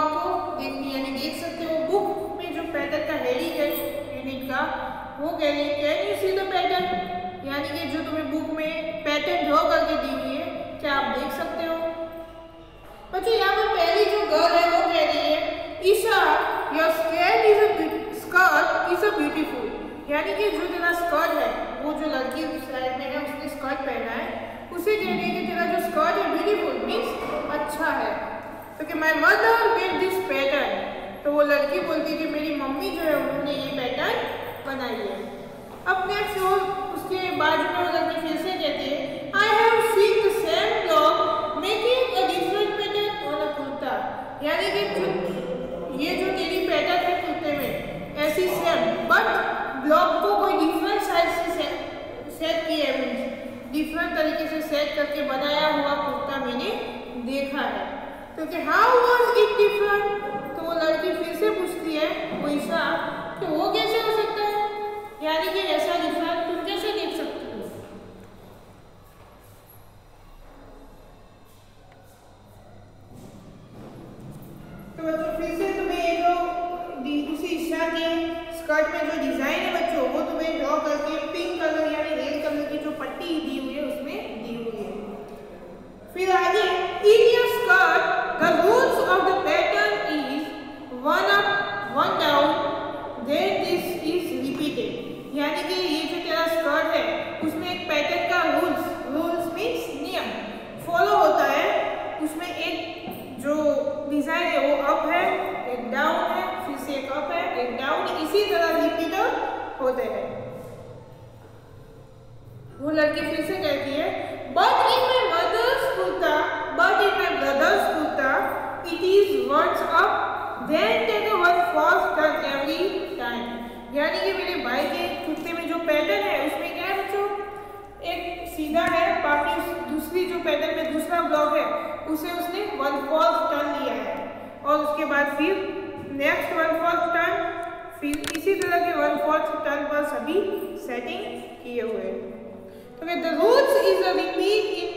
आपको देखनी यानी देख सकते हो बुक में जो पैटर्न का हेडिंग है यूनिट का वो कह रही है can you see the pattern, यानी कि जो तुम्हें बुक में पैटर्न ड्रॉ करके दी हुई है क्या आप देख सकते हो। बच्चों यहाँ पर पहली जो गर्ल है वो कह रही है Isha your skirt is a beautiful, यानी कि जो तेरा स्कर्ट है वो जो लड़की साइड में है उसने स्कर्ट पहना है उसे कह रही है कि तेरा जो स्कर्ट है ब्यूटीफुल मीन्स अच्छा है। तो कि my mother made this pattern, तो वो लड़की बोलती है कि मेरी मम्मी जो है उन्होंने ये पैटर्न बनाई है। अब नेक्स्ट वो उसके बाजू में वो लड़की फिर से कहती है I have seen the same blog making a different pattern on a kurta, यानी कि ये जो तेरी पैटर्न है कुर्ते में ऐसी सेम बट ब्लॉक को कोई डिफरेंट साइज से सेट किया है, मीन्स डिफरेंट तरीके से सेट करके बनाया हुआ कुर्ता मैंने देखा है। तो कि हाउ वाज इट डिफरेंट, तो वो लड़की फिर से पूछती है वो ईशा कि वो कैसे हो सकता है, यानी कि ऐसा डिफरेंट तुम कैसे देख सकते हो। तो बच्चों फिर से तुम्हें ये जो उसी ईशा के स्कर्ट में जो डिजाइन है बच्चों वो तुम्हें ड्रॉ करके पिंक कलर यानी रेड कलर की जो पट्टी दी हुई है उसमें दी हुई है। फिर आगे in your skirt the rules of the pattern is one up one down then this is repeated, यानी कि ये जो तेरा स्कर्ट है उसमें एक पैटर्न का रूल्स मीन्स नियम फॉलो होता है, उसमें एक जो डिजाइन है वो अप है एक डाउन है फिर से एक अप है एक डाउन, इसी तरह रिपीट होते हैं। वो लड़की फिर से कहती है but in my mother's kurta but in my brother's kurta it is once up then take a one false turn every time, यानी कि मेरे भाई के कुर्ते में जो पैटर्न है उसमें क्या है बच्चों एक सीधा है, बाकी दूसरी जो पैटर्न में दूसरा ब्लॉक है उसे उसने वन फॉल्स टर्न लिया है और उसके बाद फिर नेक्स्ट वन फॉल्स टर्न, फिर इसी तरह के वन फॉल्स टर्न पर सभी सेटिंग किए हुए। तो the rules is a repeat in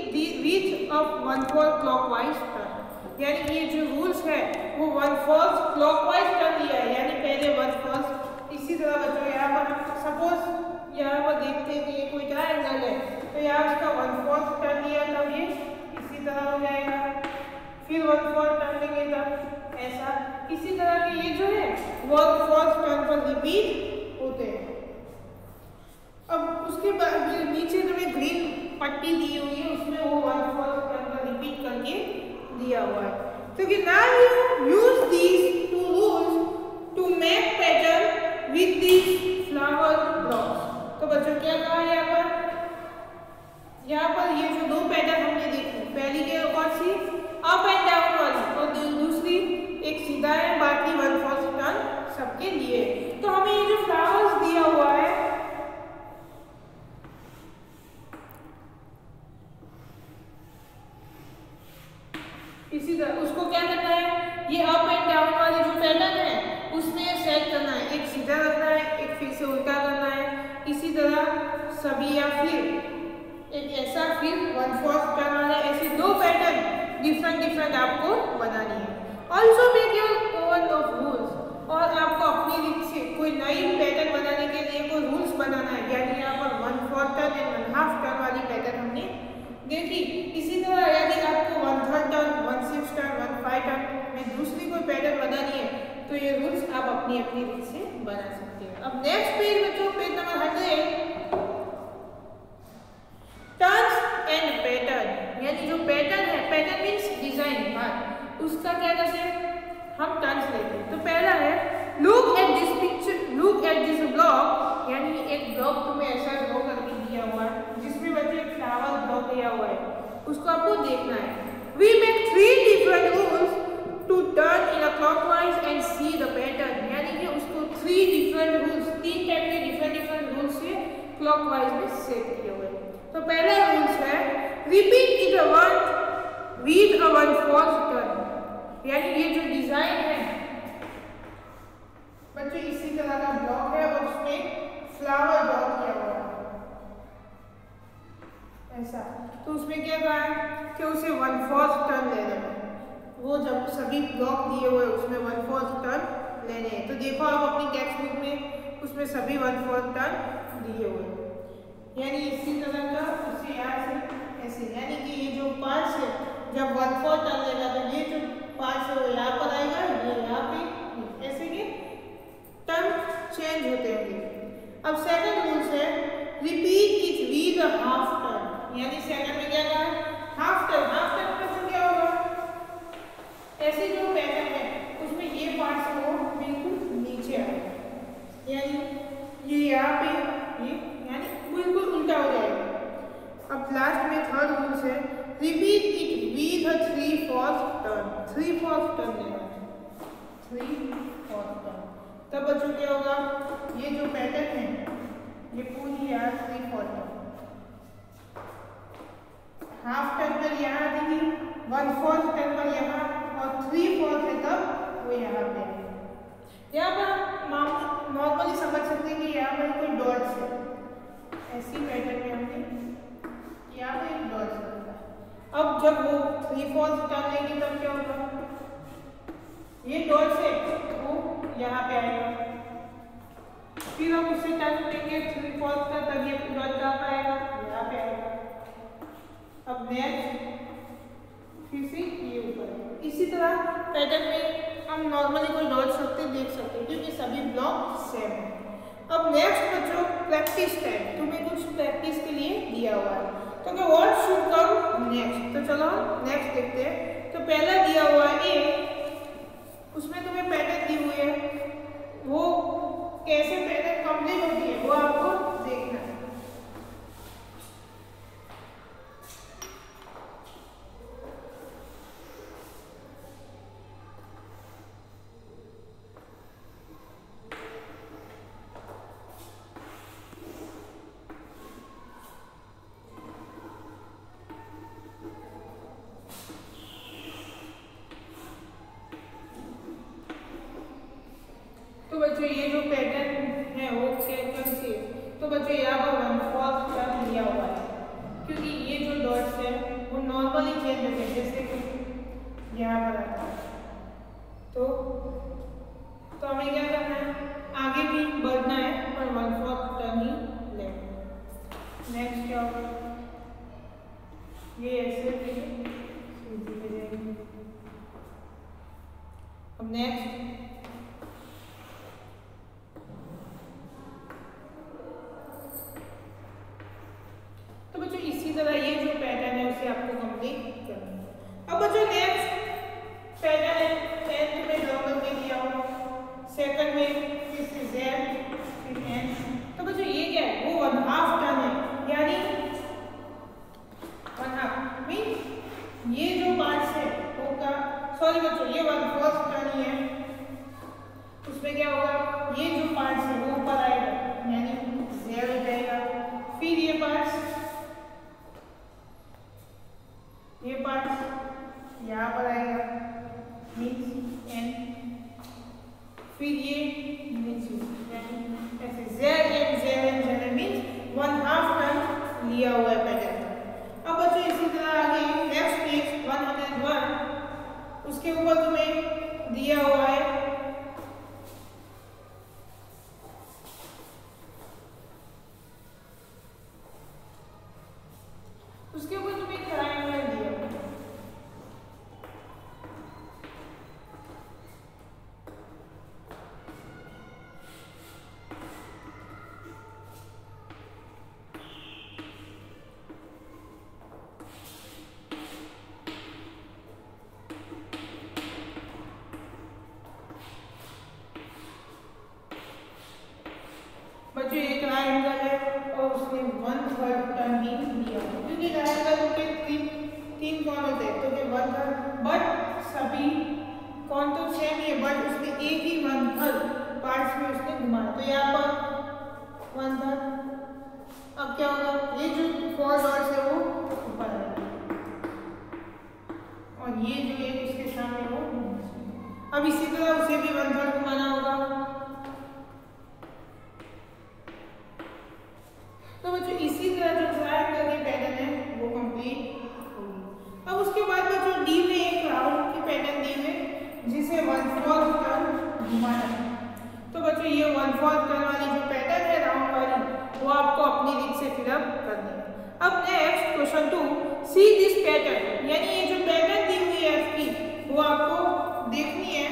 reach of one false clockwise turn, यानी कि ये जो रूल्स है वो वन फॉल्स क्लॉकवाइज टर्न लिया है, यानी पहले वन फॉल्स इसी तरह बच्चों यहाँ पर सपोज यहाँ पर देखते हैं कि ये कोई ट्रायंगल है तो यहाँ उसका वन फॉल्स टर्न लिया तब ये इसी तरह हो जाएगा, फिर वन फॉल्स टर्न लेंगे तब ऐसा, इसी तरह के ये जो है वन फॉल्स टर्न पर रिपीट होते हैं। अब उसके बाद नीचे तुम्हें ग्रीन पट्टी दी हुई है उसमें वो वन फॉल्स टर्न पर रिपीट करके दिया हुआ है। तो कि now you use these two rules to make pattern with these flower blocks. तो बच्चों क्या कहा यहाँ पर ये जो दो पैटर्न हमने देखे पहली के कौन सी अप एंड डाउन वाली और दूसरी एक सीधा है बाकी वन फॉल्स टर्न सबके लिए। तो हमें ये जो फ्लावर्स दिया हुआ है इसी तरह उसको क्या करना है ये अप एंड डाउन वाली जो पैटर्न है उसमें सेट करना है, एक सीधा रखना है एक फिर से उल्टा करना है, इसी तरह सभी या फिर एक ऐसा फिर वन फॉल्स टर्न वाला ऐसे दो पैटर्न डिफरेंट आपको बनानी है। Also make your own of rules, और आपको अपनी रीत से कोई नई पैटर्न बनाने के लिए कोई रूल्स बनाना है, यानी यहाँ पर one fourth turn and one half turn वाली पैटर्न हमने देखी। इसी तरह यदि आपको one third turn one six turn one five turn में दूसरी कोई पैटर्न बनानी है तो ये रूल्स आप अपनी रीत से बना सकते हैं। अब नेक्स्ट पेज बच्चों page number 100 turns and pattern, यानी जो पैटर्न है पैटर्न मीन्स डिजाइन बात उसका क्या करते हैं हम टर्न्स लेते हैं। तो पहला है look at this picture look at this block, यानी एक ब्लॉक तुम्हें ऐसा ड्रॉ करके दिया हुआ है जिसमें बच्चे एक फ्लावर ब्लॉक दिया हुआ है उसको आपको देखना है। We make 3 different rules to turn in a clockwise and see the pattern, यानी कि उसको 3 डिफरेंट रूल्स 3 टाइप के डिफरेंट रूल्स से क्लॉकवाइज में सेट किए हुए। तो पहला रूल्स है repeat it one with a one false turn, यानी ये जो डिजाइन है बच्चों इसी तरह का ब्लॉक है और उसमें फ्लावर ड्रॉ किया हुआ है ऐसा, तो उसमें क्या कहा है कि उसे वन फॉल्स टर्न लेना है। वो जब सभी ब्लॉक दिए हुए उसमें 1/4 टर्न लेने हैं। तो देखो आप अपनी टेक्स्ट बुक में उसमें सभी 1/4 टर्न दिए हुए हैं। यानी इसी तरह का उसे यहाँ से ऐसे, यानी कि ये जो पार्ट्स है जब 1/4 टर्न लेगा तो ये जो पार्ट्स है वो यहाँ पर आएगा, ये यहाँ पे, ऐसे के टर्न चेंज होते होंगे। अब सेकंड रूल है repeat it with a half turn, यानी सेकंड में क्या कहा है, हाफ टर्न। हाफ टर्न में क्या होगा, ऐसे जो पैटर्न है उसमें ये पार्ट्स वो बिल्कुल नीचे आएगा, यानी ये यहाँ पे ये यानी बिल्कुल उल्टा हो जाएगा। अब लास्ट में थर्ड रूल है repeat it with a 3/4 turn. 3/4 turn लेना है, 3/4 टर्न। तब बच्चों क्या होगा, ये जो पैटर्न है ये पूरी यहाँ 3/4 टर्न, हाफ टर्न पर यहाँ देगी, 1/4 टर्न पर यहाँ, और 3/4 है तब वो यहाँ पे। यहाँ पर नॉर्मली समझ सकते हैं कि यहाँ पर कोई डॉट्स है, ऐसी पैटर्न में हमने यहाँ पे एक डॉट्स रखा है। अब जब वो 3/4 टर्न लेंगे तब क्या होगा, ये डॉट्स है वो यहाँ पे आएगा, फिर हम उससे टर्न लेंगे 3/4 का, तब ये डॉट कहाँ पर आएगा, यहाँ पे आएगा। अब नेक्स्ट फिर से ये ऊपर। इसी तरह पैटर्न में हम नॉर्मली कोई डॉट्स रखते देख सकते हैं क्योंकि सभी ब्लॉक सेम है। अब नेक्स्ट बच्चों प्रैक्टिस टाइम, तुम्हें कुछ प्रैक्टिस के लिए दिया हुआ है, तो क्या व्हाट शुड कम नेक्स्ट। तो चलो नेक्स्ट देखते हैं। तो पहला दिया हुआ है ए, उसमें तुम्हें पैटर्न दी हुई है, वो कैसे पैटर्न कंप्लीट होती है वो आपको देखना है। तो बच्चों ये जो पैटर्न है वो कैसे, तो बच्चों यहाँ पर 1/4 टर्न लिया हुआ है क्योंकि ये जो डॉट्स है वो नॉर्मली चेंज होते हैं, जैसे कि यहाँ पर आता है। तो हमें क्या करना है, आगे भी बढ़ना है पर 1/4 टर्न ही लेना है। नेक्स्ट क्या होगा, ये ऐसे सीधी हो जाएगी। अब नेक्स्ट इसी तरह ये जो पैटर्न है उसे आपको कंप्लीट करना है। अब बच्चों नेक्स्ट पैटर्न है, 10th में ड्रॉ करके दिया हुआ, सेकंड में फिर से Z फिर N। तो बच्चों ये क्या है, वो 1/2 टर्न है, यानी 1/2 मीन ये जो पार्ट्स है वो का, सॉरी बच्चों ये 1/4 टर्न ही है, उसमें क्या होगा, ये जो पार्ट्स है वो ऊपर आएगा यानी Z हो जाएगा, फिर ये पार्ट्स यहाँ पर आएगा मीन्स N, फिर ये नीचे ऐसे Z मीन्स 1/2 टर्न लिया हुआ है पैटर्न। अब बच्चों इसी तरह आगे नेक्स्ट पेज 101, उसके ऊपर तुम्हें दिया हुआ है उसके ऊपर तुम्हें ट्रायंगल दिया हुआ है। बच्चों ये ट्रायंगल है और उसने 1/3 टर्न ही लिया क्योंकि ट्रायंगल के तीन कौन होते हैं, तो ये 1/3, बट सभी कौन तो सेम ही है, बट उसने एक ही 1/3 पार्ट्स में उसने घुमाया, तो यहाँ पर 1/3। अब क्या होगा, ये जो 4 डॉट्स है वो ऊपर आएगा और ये जो एक उसके सामने वो, अब इसी तरह उसे भी 1/3 घुमाना होगा। तो बच्चों इसी तरह जो ट्रायंगल के पैटर्न है वो कंप्लीट होगी। अब उसके बाद बच्चों डी में एक राउंड के पैटर्न दिए हुए इसे 1/4 टर्न घुमाना है। तो बच्चों ये 1/4 टर्न वाली जो पैटर्न है राउंड वाली वो आपको अपनी रीत से फिलअप करनी है। अब next question 2, see this pattern, यानी ये जो पैटर्न दी हुई है एफ की वो आपको देखनी है।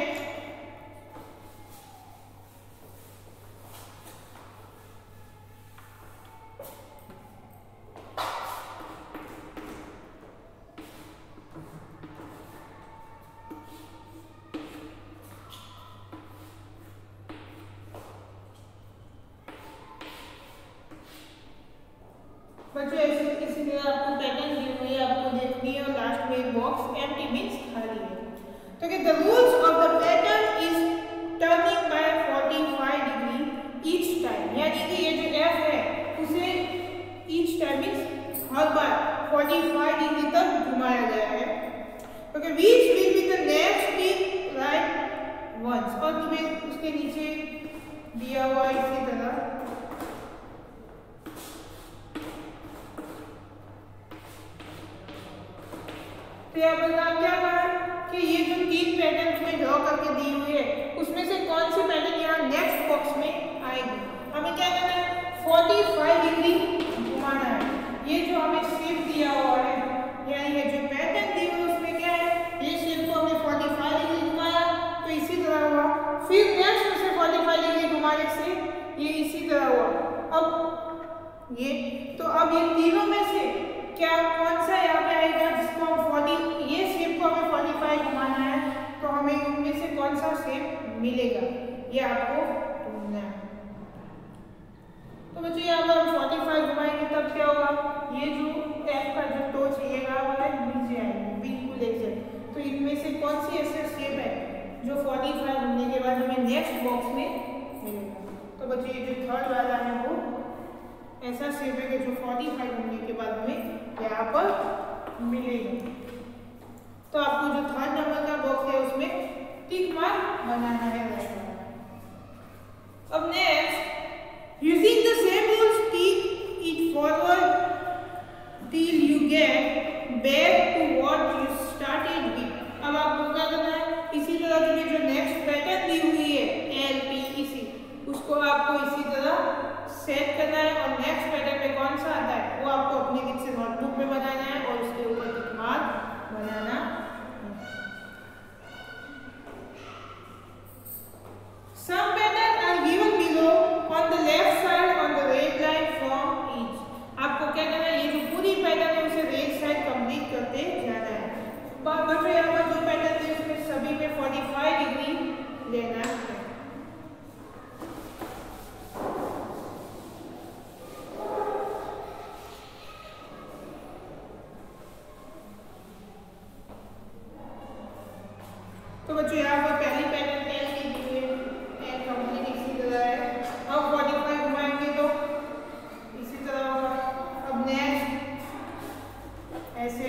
बच्चों ऐसे किसी तरह आपको पैटर्न दी हुई है, आपको देखनी है और लास्ट में एक बॉक्स एम्प्टी मींस खाली है। तो कि the rules of the pattern is turning by 45 degree each time, यानी कि ये जो एफ है उसे ईच टाइम मींस हर बार 45 डिग्री तक घुमाया गया है। Okay, which will be the next tip right once, और तुम्हें उसके नीचे दिया हुआ इसी तरह तो यहाँ पर काम क्या कहा कि ये जो 3 पैटर्न तुम्हें ड्रॉ करके दी हुई है उसमें से कौन सी पैटर्न यहाँ नेक्स्ट बॉक्स में आएगी। हमें क्या करना है, 45 डिग्री घुमाना है। ये जो हमें शेप दिया हुआ है, यानी ये जो पैटर्न दी हुई है उसमें क्या है, ये शेप को हमने 45 डिग्री घुमाया तो इसी तरह हुआ। फिर नेक्स्ट उसे 45 डिग्री घुमाने से ये इसी तरह हुआ। अब ये तो अब ये तीनों में से क्या कौन सा यहाँ पे आएगा जिसको हम 40, ये शेप को हमें 45 घुमाना है तो हमें उनमें से कौन सा शेप मिलेगा ये आपको ढूंढना है। तो बच्चों यहाँ पर हम 45 घुमाएंगे तब क्या होगा, ये जो एफ का जो टोच है नीचे आएगी बिल्कुल एग्जैक्ट। तो इनमें से कौन सी ऐसा शेप है जो 45 घूमने के बाद हमें नेक्स्ट बॉक्स में मिलेगा। तो बच्चों ये जो थर्ड वाला है वो ऐसा शेप है कि जो 45 घूमने के बाद हमें यहाँ पर मिलेगा। तो आपको जो थर्ड नंबर का बॉक्स है उसमें टिक मार्क बनाना है। अब next, using the same rules tick it forward till you get back to what you started with. अब आपको क्या करना है, इसी तरह तुम्हें जो नेक्स्ट पैटर्न दी हुई है एल पी इसी उसको आपको इसी तरह सेट करना है और नेक्स्ट पैटर्न में कौन सा आता है वो आपको अपनी रीत से नोटबुक में बनाना है और उसके ऊपर टिक मार्क बनाना है। Some patterns are given below on the left side on the red line from each। आपको क्या करना है, ये जो पूरी पैटर्न है उसे रेड साइड कंप्लीट करते जाना है। बच्चों यहाँ पर जो पैटर्न है उसमें सभी में 45 डिग्री लेना है। तो बच्चों यहाँ पर पहली पैटर्न एल की दी हुई है, एल कंप्लीट इसी तरह है। अब 45 घुमाएंगे तो इसी तरह होगा। अब नेक्स्ट ऐसे,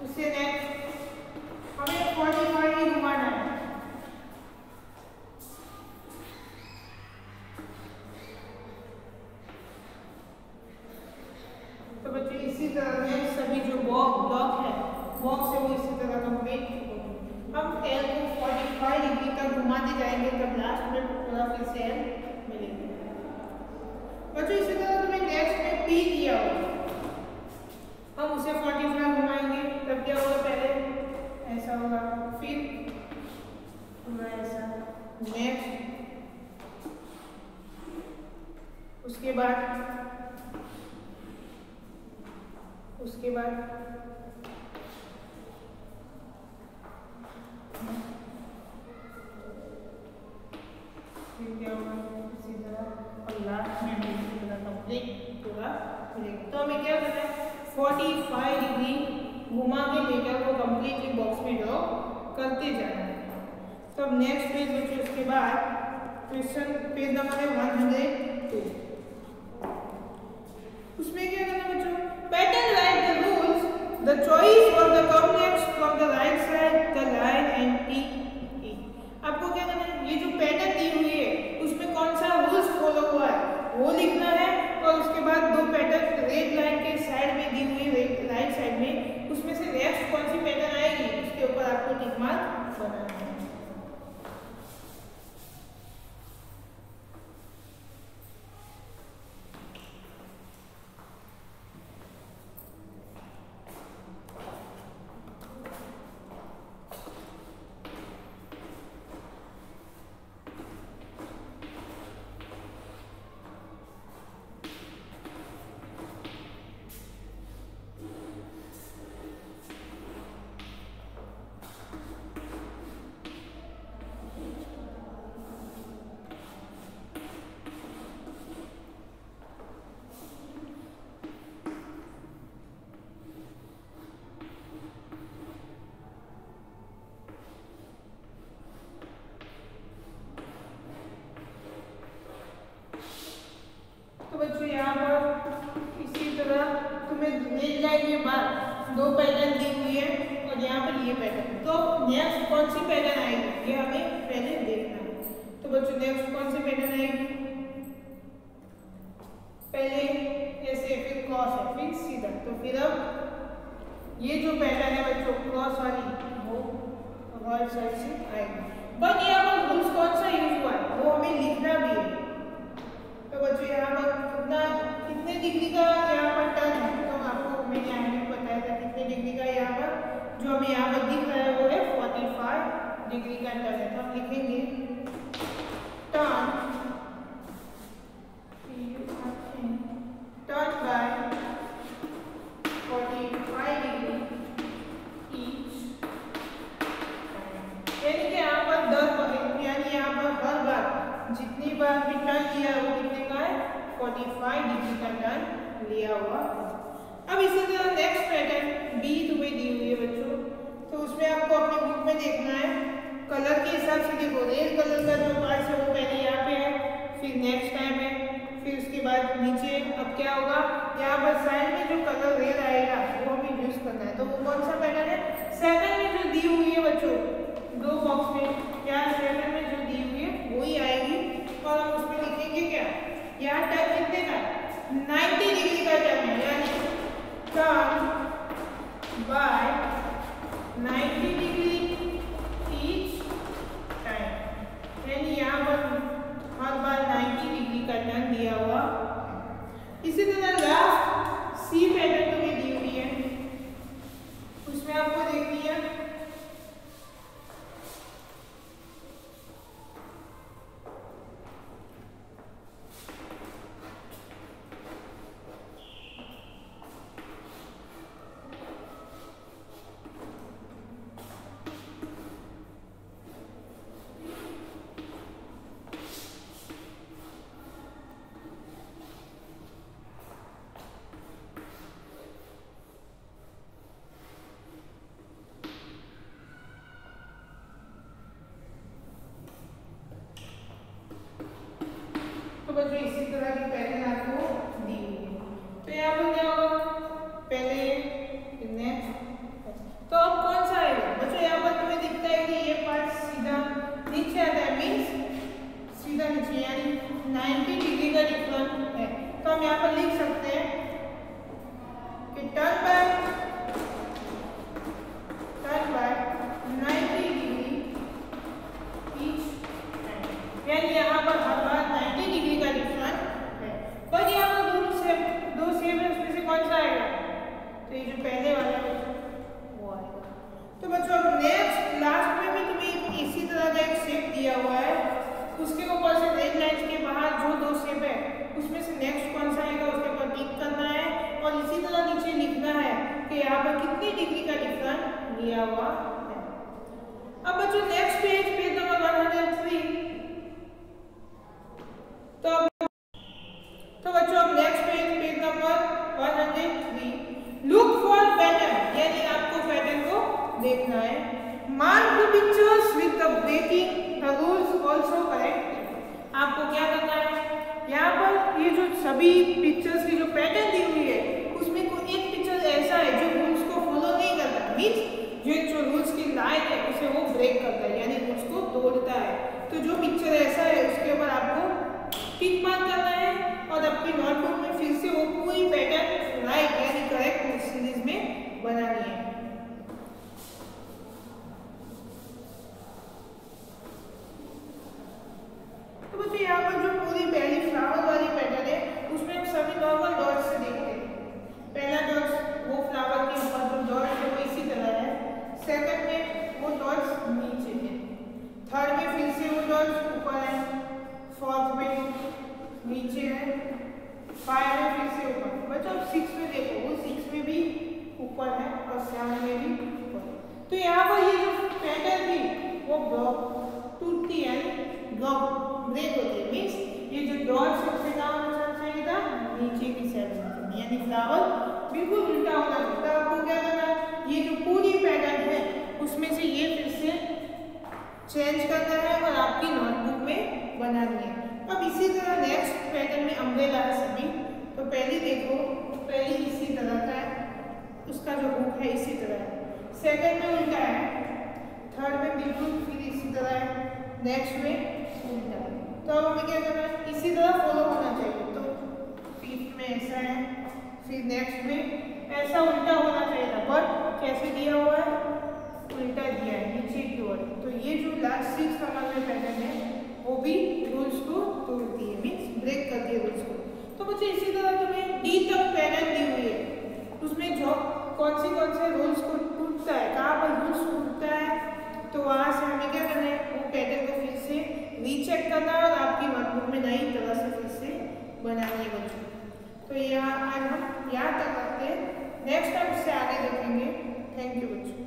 उससे नेक्स्ट हमें 45 ही घुमाना है। तो बच्चों इसी तरह नेक्स्ट सभी जो ब्लॉक है बॉक्स है वो इसी तरह कंप्लीट। हम एल को 45 डिग्री तक घुमाते जाएंगे तब लास्ट में पूरा फिर से एल मिलेगा। बच्चों इसी तरह तुम्हें नेक्स्ट में पी दिया होगा, हम उसे 45 घुमाएंगे तब क्या होगा, पहले ऐसा होगा फिर पूरा ऐसा नेक्स्ट, उसके बाद क्या होगा इसी तरह और लास्ट में भी इसी तरह कंप्लीट पूरा मिलेगा। तो हमें क्या करना है, 45 डिग्री घुमा के पेपर को कंप्लीटली बॉक्स में ड्रॉ करते जाना है। तो अब नेक्स्ट पेज बच्चों उसके बाद क्वेश्चन पेज नंबर है 102। उसमें क्या करना बच्चों, pattern right the rules the choice of the complex from the right side the line and T. आपको क्या करना है, ये जो पैटर्न दी हुई है उसमें कौन सा रूल्स फॉलो हुआ है वो लिखना है और उसके बाद दो पैटर्न रेड लाइन के साइड में दी हुई राइट साइड में उसमें से नेक्स्ट कौन सी पैटर्न आएगी उसके ऊपर आपको टिक मार्क बनाना है। लिखेंगे टर्न बाय 45 डिग्री ईच। यानी कि यहाँ पर 10 यानी यहाँ पर हर बार जितनी बार भी टर्न लिया वो कितने का है 45 डिग्री का टर्न लिया हुआ। अब इसी तरह नेक्स्ट पैटर्न बी तुम्हें दी हुई है बच्चों, तो उसमें आपको अपने बुक में देखना है कलर के हिसाब से। देखो रेड कलर का जो पार्ट है वो पहले यहाँ पे है, फिर नेक्स्ट टाइम है, फिर उसके बाद नीचे। अब क्या होगा यहाँ पर साइड में जो कलर रेड आएगा वो हमें यूज करना है। तो वो कौन सा पैटर्न है, सेकंड में जो दी हुई है बच्चों दो बॉक्स में, यहाँ सेकंड में जो दी हुई है वही आएगी। और हम उसमें लिखेंगे क्या, यहाँ टर्न कितने का 90 डिग्री का टर्न है, यानी turn by 90 degree each time. यानी यहाँ पर हर बार 90 डिग्री का टर्न दिया हुआ। इसी तरह लास्ट सी पैटर्न तुम्हें दी हुई है, उसमें आपको देखनी है जो इसी तरह की पैटर्न आपको दी हुई है। तो यहाँ पर क्या होगा पहले नेक्स्ट, तो अब कौन सा आएगा बच्चों, यहाँ पर तुम्हें दिखता है कि ये पार्ट सीधा नीचे आता है, मीन्स सीधा नीचे, यानी 90 डिग्री का डिफरेंस है। तो हम यहाँ पर लिख सकते हैं कि टर्न बाय 90 डिग्री ईच, यानी यहाँ पर हर बार 90 डिग्री का डिफरेंस है। पर यहाँ पर दो सेम है, उसमें से कौन सा आएगा, तो ये जो पहले वाला है वो आएगा। तो बच्चों अब नेक्स्ट लास्ट में भी तुम्हें इसी तरह का एक शेप दिया हुआ है, उसके ऊपर से रेड लाइंस के बाहर जो दो शेप है उसमें से नेक्स्ट कौन सा आएगा उसके ऊपर टिक करना है, और इसी तरह नीचे लिखना है कि यहाँ पर कितनी डिग्री का डिफरेंस दिया हुआ है। अब बच्चों नेक्स्ट पेज नंबर 103। तो बच्चों अब next page number 103, look for pattern, यानी आपको पैटर्न को देखना है। Mark the pictures with the breaking the rules also correct. आपको क्या करना है, यहाँ पर ये जो सभी पिक्चर्स की जो पैटर्न दी हुई है उसमें कोई एक पिक्चर ऐसा है जो रूल्स को फॉलो नहीं करता, मीन्स जो रूल्स की लाइन है उसे वो ब्रेक करता है, यानी रूल्स को तोड़ता है। तो जो पिक्चर ऐसा है उसके ऊपर आपको टिक मार्क करना है और अपनी नोटबुक में फिर से वो पूरी पैटर्न राइट यानी करेक्ट सीरीज में बनानी है। तो बच्चों यहाँ पर जो पूरी पहली फ्लावर वाली पैटर्न है उसमें हम सभी नॉर्मल डॉट्स से देखते हैं। पहला डॉट्स वो फ्लावर के ऊपर जो डॉट है वो इसी तरह है, सेकंड में वो डॉट्स नीचे है, थर्ड में फिर से वो डॉट्स ऊपर है, फोर्थ में नीचे है, 5 में फिर से ऊपर। बच्चों अब 6 में देखो वो 6 में भी ऊपर है और 7 में भी ऊपर। तो यहाँ पर ये जो पैटर्न थी वो ब्लॉक टूटती है, ब्लॉक ब्रेक होती है, मीन्स ये जो डॉट्स है उससे कहाँ होना चाहिए था, नीचे की साइड में, यानी फ्लावर बिल्कुल उल्टा होना चाहिए। तो आपको क्या करना है, ये जो पूरी पैटर्न है उसमें से ये फिर से चेंज करना है और आपकी नोटबुक में बनानी है। अब इसी तरह नेक्स्ट पैटर्न में अम्ब्रेला है सभी। तो पहली देखो, पहली इसी तरह का है, उसका जो हुक है इसी तरह है, सेकंड में उल्टा है, थर्ड में बिल्कुल फिर इसी तरह है, नेक्स्ट में उल्टा है। तो अब हमें क्या करना है, इसी तरह फॉलो होना चाहिए। तो फिफ्थ में ऐसा है, फिर नेक्स्ट में ऐसा उल्टा होना चाहिए था, बट कैसे दिया हुआ है, उल्टा दिया है नीचे की ओर। तो ये जो लास्ट 6 नंबर में पैटर्न है वो भी रूल्स को तोड़ती है, मीन्स ब्रेक करती है रूल्स को। तो बच्चे इसी तरह तुम्हें डी तक पैटर्न दी हुई है, उसमें जो कौन से रूल्स को टूटता है, कहाँ पर रूल्स टूटता है, तो वहाँ से हमें क्या करना है, वो पैटर्न को करना है और आपकी वर्कबुक में नई तरह से फिर से बनानी है बच्चों। तो यहाँ आज हम यहाँ तक रखते हैं, नेक्स्ट टाइम इससे आगे देखेंगे। थैंक यू बच्चों।